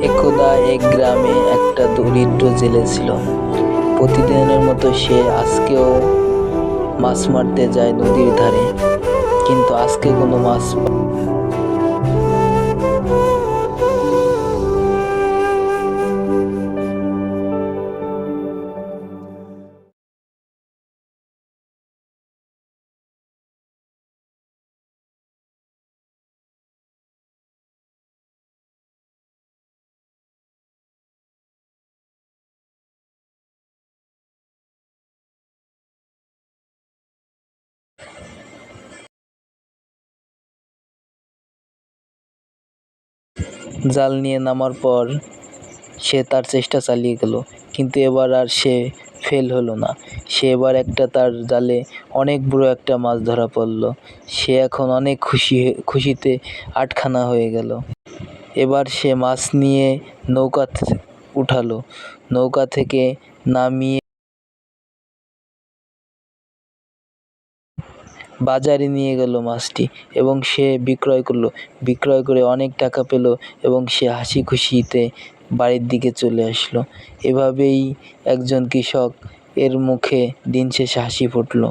একদা এক গ্রামে একটা দরিদ্র জেলে ছিল। প্রতিদিনের মতো সে আজকেও মাছ মারতে যায় নদীর ধারে, কিন্তু আজকে কোনো মাছ জাল নিয়ে নামার পর সে তার চেষ্টা চালিয়ে গেল, কিন্তু এবার আর সে ফেল হলো না। সে এবার তার জালে অনেক বড় একটা মাছ ধরা পড়ল। সে এখন অনেক খুশিতে আটখানা হয়ে গেল। এবার সে মাছ নিয়ে নৌকা উঠালো, নৌকা থেকে নামিয়ে বাজারে নিয়ে গেল মাছটি এবং সে বিক্রয় করলো। বিক্রয় করে অনেক টাকা পেল এবং সে হাসি খুশিতে বাড়ির দিকে চলে আসলো। এভাবেই একজন কৃষক এর মুখে দিন শেষে হাসি ফুটলো।